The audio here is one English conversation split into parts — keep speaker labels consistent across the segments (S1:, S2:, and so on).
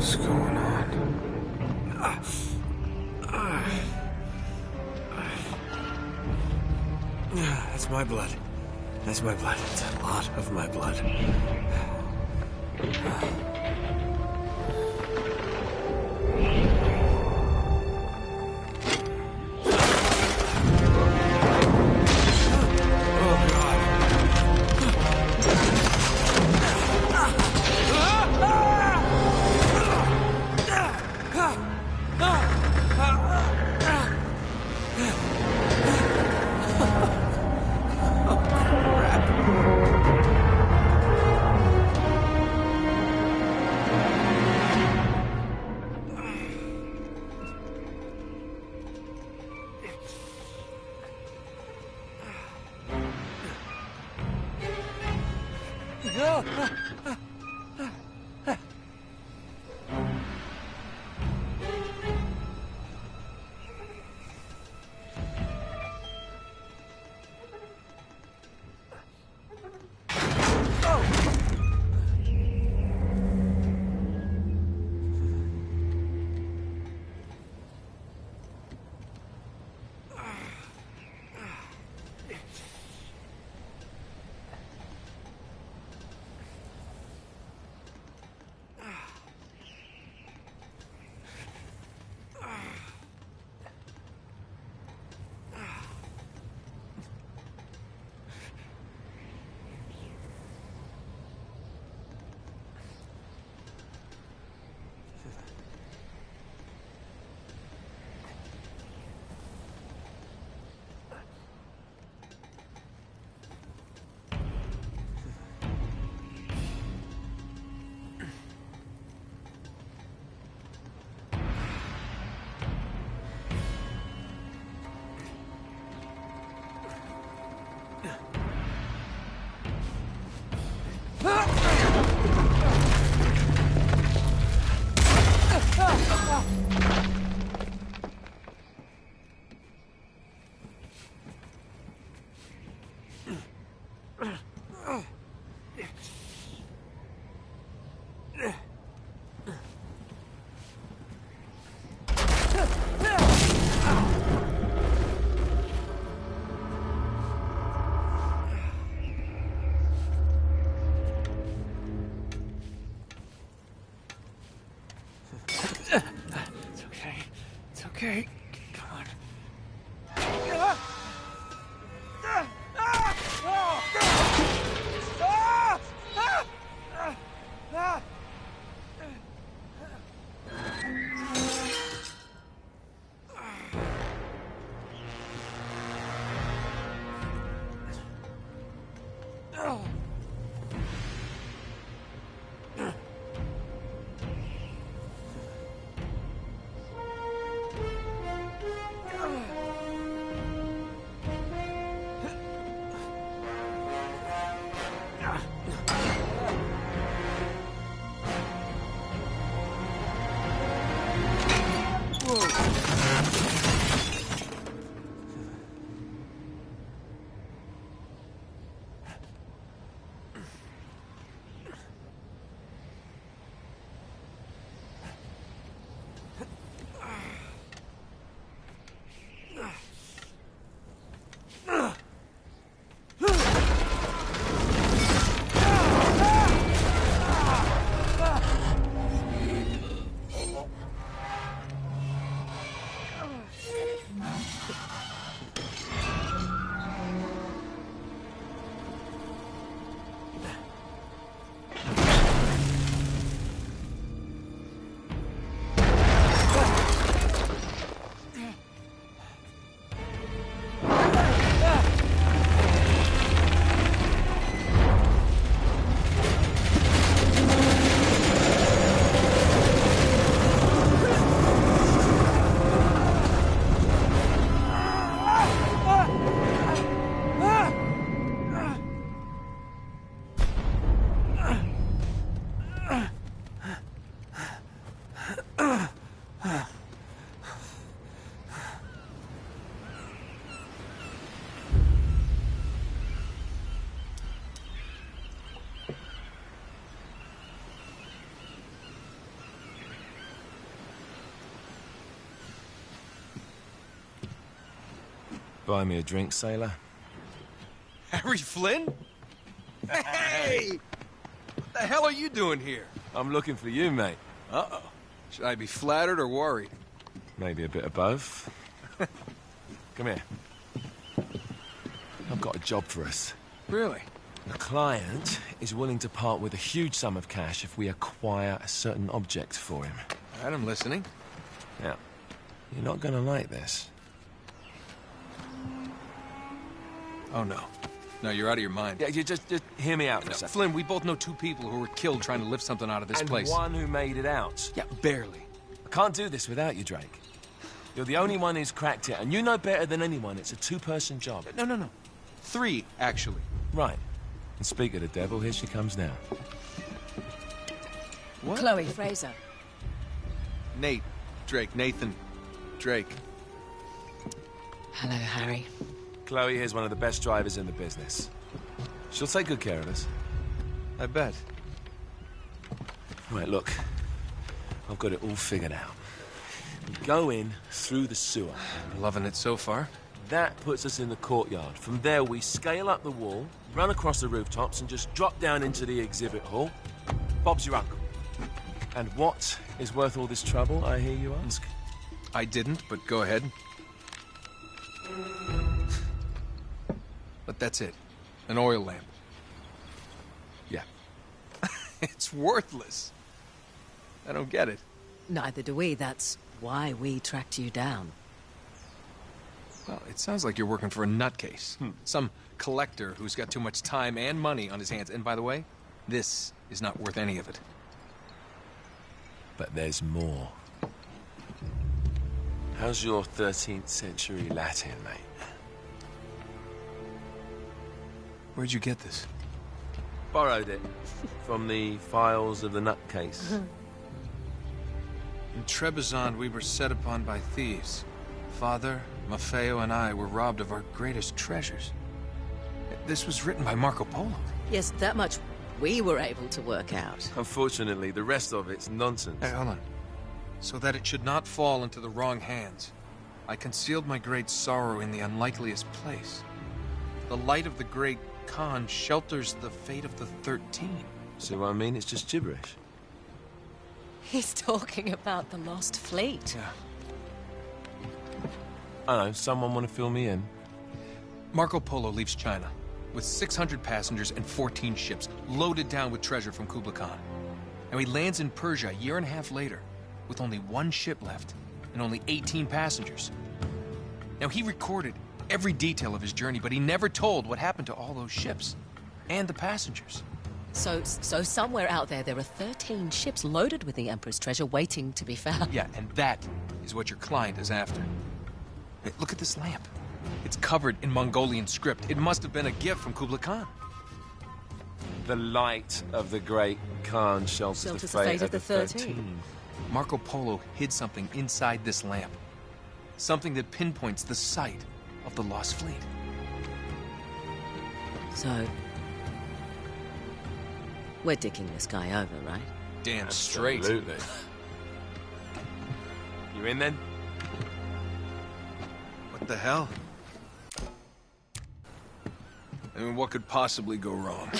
S1: What's going on? That's my blood. That's my blood. It's a lot of my blood. Okay, come on. Buy me a drink, sailor.
S2: Harry Flynn? Hey! What the hell are you doing here?
S1: I'm looking for you, mate.
S2: Uh-oh. Should I be flattered or worried?
S1: Maybe a bit of both. Come here. I've got a job for us.
S2: Really?
S1: The client is willing to part with a huge sum of cash if we acquire a certain object for him.
S2: All right, I'm listening.
S1: Now, you're not gonna like this.
S2: Oh, no. No, you're out of your mind.
S1: Yeah, you just hear me out for a
S2: No,
S1: second.
S2: Flynn, we both know two people who were killed trying to lift something out of this
S1: And
S2: place.
S1: one who made it out.
S2: Yeah, barely.
S1: I can't do this without you, Drake. You're the only one who's cracked it, and you know better than anyone it's a two-person job.
S2: No. 3, actually.
S1: Right. And speak of the devil, here she comes now.
S2: What?
S3: Chloe Fraser.
S2: Nate. Drake. Nathan. Drake.
S3: Hello, Harry.
S1: Chloe here's one of the best drivers in the business. She'll take good care of us.
S2: I bet.
S1: Right, look. I've got it all figured out. We go in through the sewer.
S2: Loving it so far.
S1: That puts us in the courtyard. From there, we scale up the wall, run across the rooftops, and just drop down into the exhibit hall. Bob's your uncle. And what is worth all this trouble, I hear you ask?
S2: I didn't, but go ahead. But that's it. An oil lamp.
S1: Yeah.
S2: It's worthless. I don't get it.
S3: Neither do we. That's why we tracked you down.
S2: Well, it sounds like you're working for a nutcase. Some collector who's got too much time and money on his hands. And by the way, this is not worth any of it.
S1: But there's more. How's your 13th century Latin, mate?
S2: Where'd you get this?
S1: Borrowed it from the files of the nutcase.
S2: In Trebizond, we were set upon by thieves. Father, Maffeo, and I were robbed of our greatest treasures. This was written by Marco Polo.
S3: Yes, that much we were able to work out.
S1: Unfortunately, the rest of it's nonsense.
S2: Hey, hold on. So that it should not fall into the wrong hands, I concealed my great sorrow in the unlikeliest place. The light of the great Khan shelters the fate of the 13.
S1: See what I mean? It's just gibberish.
S3: He's talking about the lost fleet.
S2: Yeah.
S1: I know, someone want to fill me in?
S2: Marco Polo leaves China with 600 passengers and 14 ships, loaded down with treasure from Kublai Khan. And he lands in Persia a year and a half later, with only 1 ship left and only 18 passengers. Now, he recorded every detail of his journey, but he never told what happened to all those ships and the passengers.
S3: So somewhere out there are 13 ships loaded with the Emperor's treasure waiting to be found.
S2: Yeah, and that is what your client is after. Hey, look at this lamp. It's covered in Mongolian script. It must have been a gift from Kublai Khan.
S1: The light of the great Khan shelters the fate of the 13.
S2: Marco Polo hid something inside this lamp. Something that pinpoints the site of the lost fleet.
S3: So, we're dicking this guy over, right?
S2: Damn straight.
S1: Absolutely. You in then?
S2: What the hell? I mean, what could possibly go wrong?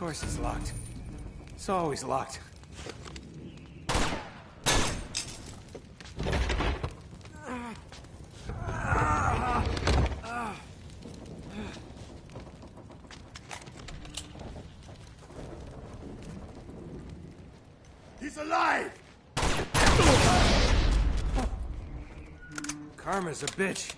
S4: course it's locked. It's always locked.
S5: He's alive!
S4: Karma's a bitch.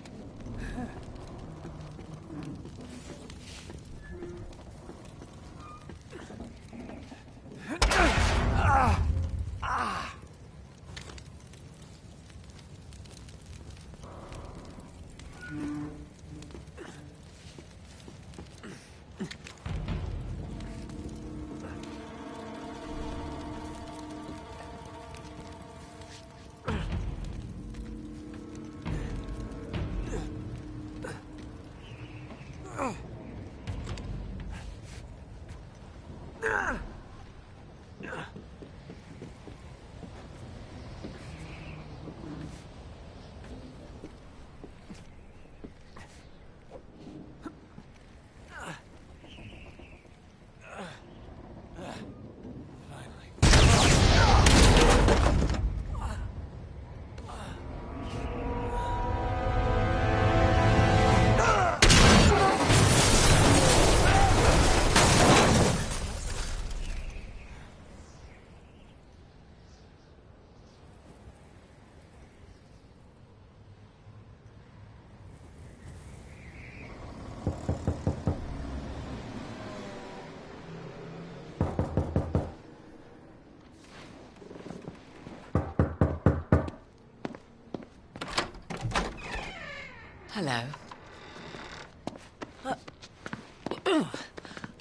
S3: Hello.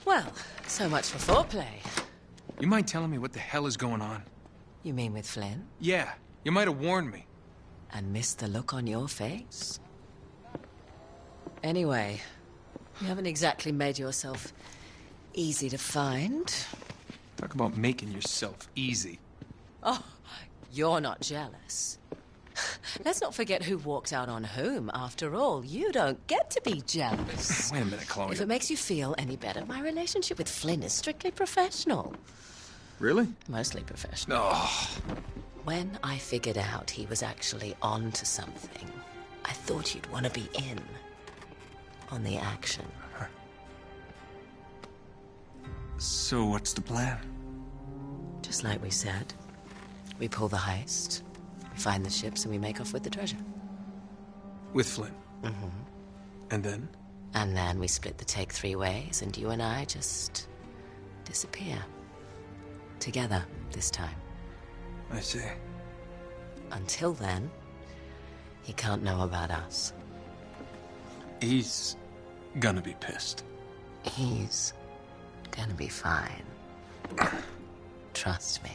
S3: Well, so much for foreplay.
S2: You mind telling me what the hell is going on?
S3: You mean with Flynn?
S2: Yeah, you might have warned me.
S3: And missed the look on your face? Anyway, you haven't exactly made yourself easy to find.
S2: Talk about making yourself easy.
S3: Oh, you're not jealous. Let's not forget who walked out on whom. After all, you don't get to be jealous.
S2: Wait a minute, Chloe.
S3: If it makes you feel any better, my relationship with Flynn is strictly professional.
S2: Really?
S3: Mostly professional.
S2: Oh.
S3: When I figured out he was actually on to something, I thought you'd want to be in on the action.
S2: So what's the plan?
S3: Just like we said, we pull the heist, we find the ships, and we make off with the treasure.
S2: With Flynn?
S3: Mm-hmm.
S2: And then?
S3: And then we split the take 3 ways, and you and I just disappear. Together, this time.
S2: I see.
S3: Until then, he can't know about us.
S2: He's gonna be pissed.
S3: He's gonna be fine. Trust me.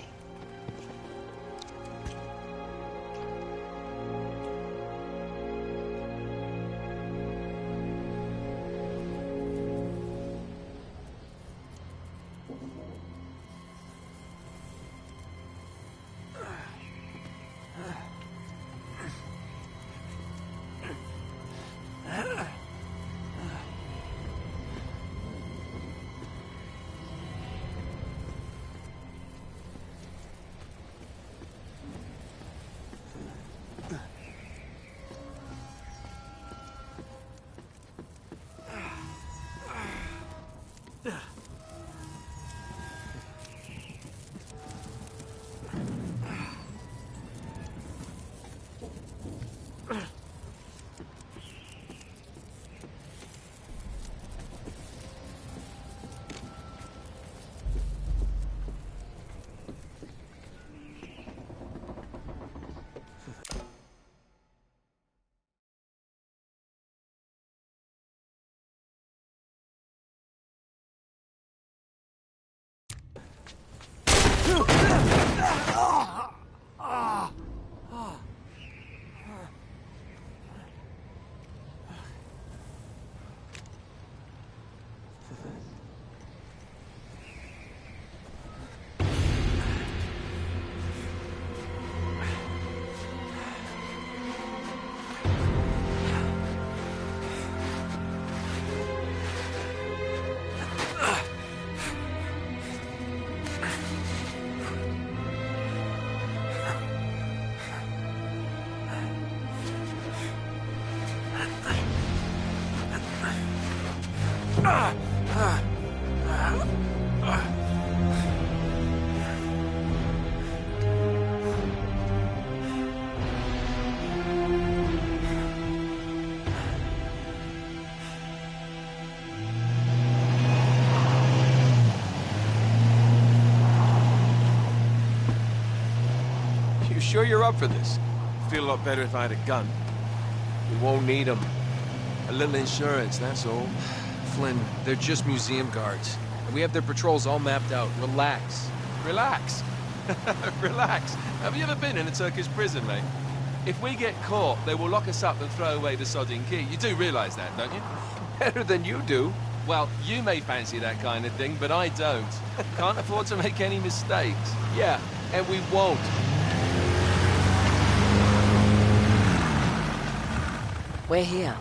S2: You sure you're up for this?
S1: Feel a lot better if I had a gun. We won't need them. A little insurance, that's all.
S2: Flynn, they're just museum guards. And we have their patrols all mapped out. Relax.
S1: Relax. Relax. Have you ever been in a Turkish prison, mate? If we get caught, they will lock us up and throw away the sodding key. You do realize that, don't you?
S2: Better than you do.
S1: Well, you may fancy that kind of thing, but I don't. Can't afford to make any mistakes.
S2: Yeah, and we won't.
S3: We're here.